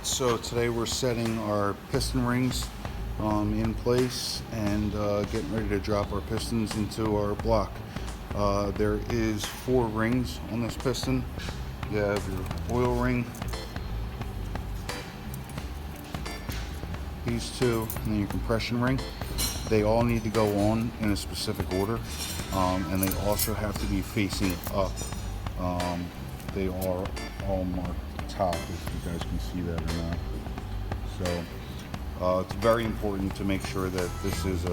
So today we're setting our piston rings in place and getting ready to drop our pistons into our block. There is 4 rings on this piston. You have your oil ring, these 2, and then your compression ring. They all need to go on in a specific order, and they also have to be facing up. They are all marked top, if you guys can see that or not. So it's very important to make sure that this is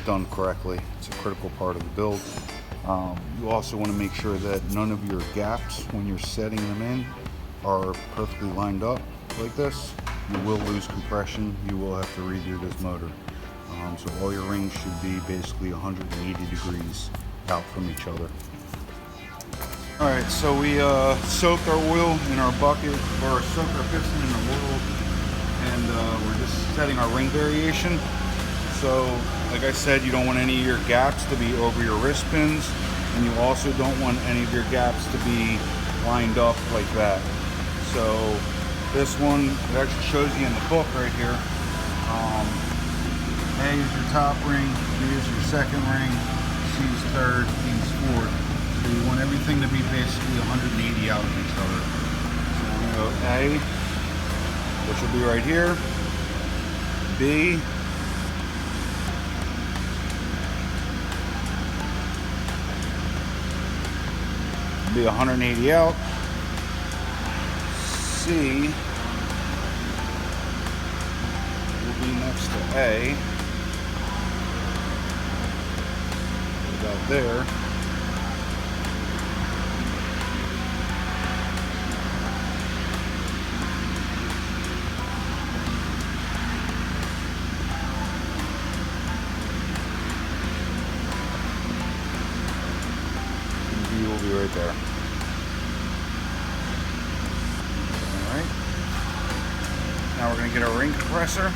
done correctly. It's a critical part of the build. You also want to make sure that none of your gaps when you're setting them in are perfectly lined up like this. You will lose compression. You will have to redo this motor. So all your rings should be basically 180 degrees out from each other. Alright, so we soaked our oil in our bucket, or soaked our piston in the oil, and we're just setting our ring variation. So, like I said, you don't want any of your gaps to be over your wrist pins, and you also don't want any of your gaps to be lined up like that. So, this one, it actually shows you in the book right here. A is your top ring, B is your second ring, C is third, D is fourth. So you want everything to be basically 180 out of each other. So we're going to go A, which will be right here, B, be 180 out, C will be next to A, about there. Will be right there. Alright. Now we're going to get our ring compressor.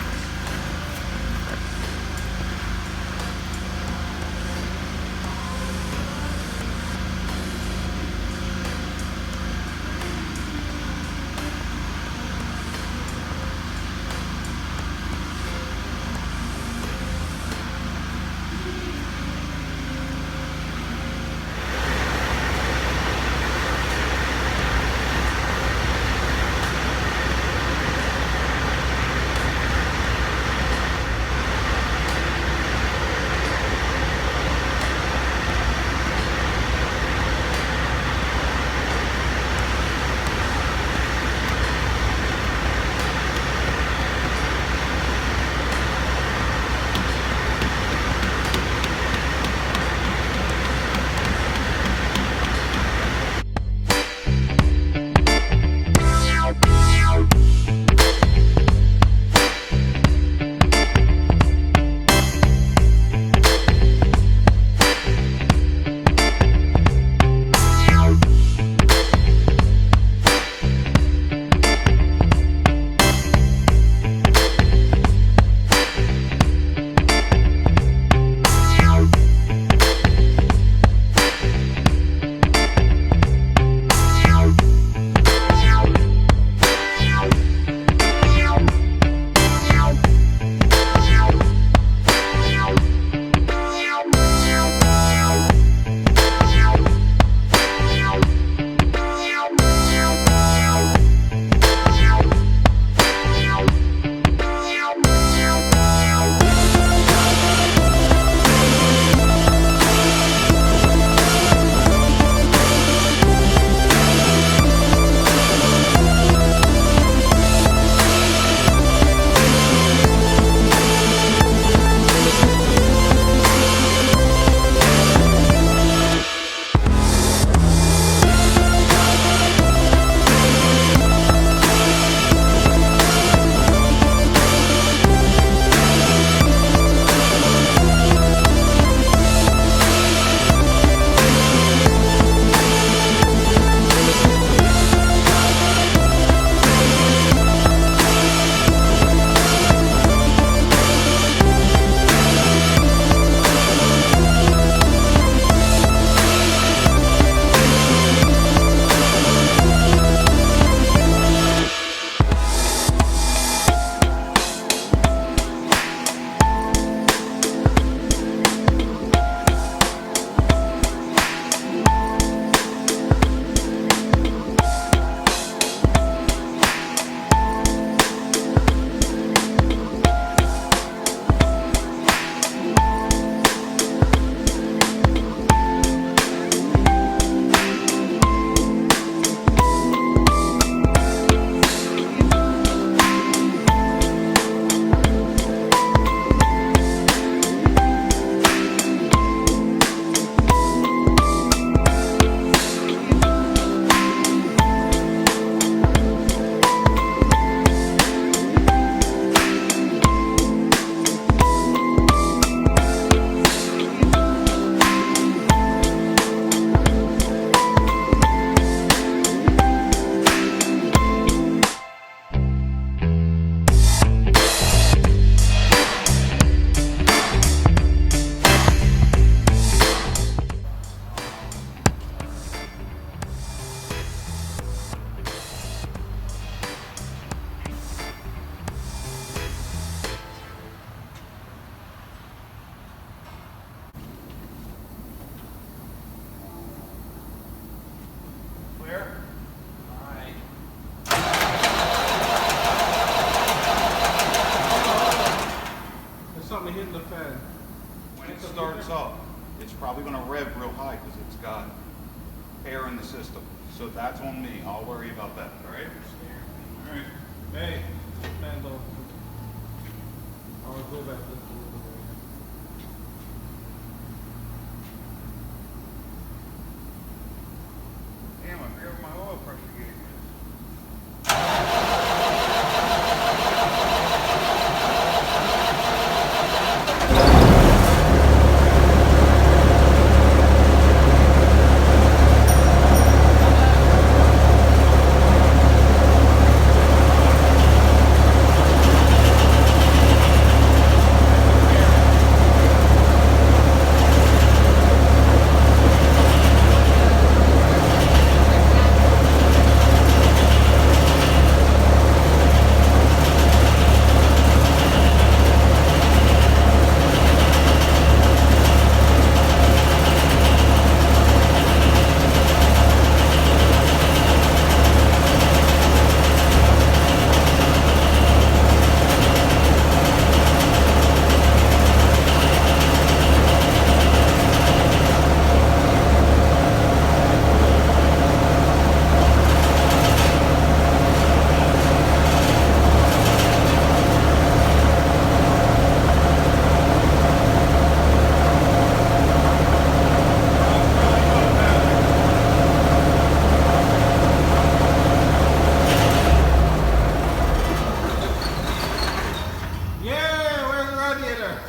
fan? When it starts up, it's probably going to rev real high because it's got air in the system. So that's on me. I'll worry about that. All right? All right. Hey, fan though. I'll go back to this. Damn, I forgot my oil pressure gauge.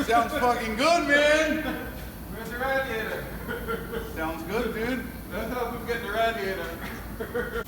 Sounds fucking good, man. Where's the radiator? Sounds good, dude. Let's help him get the radiator.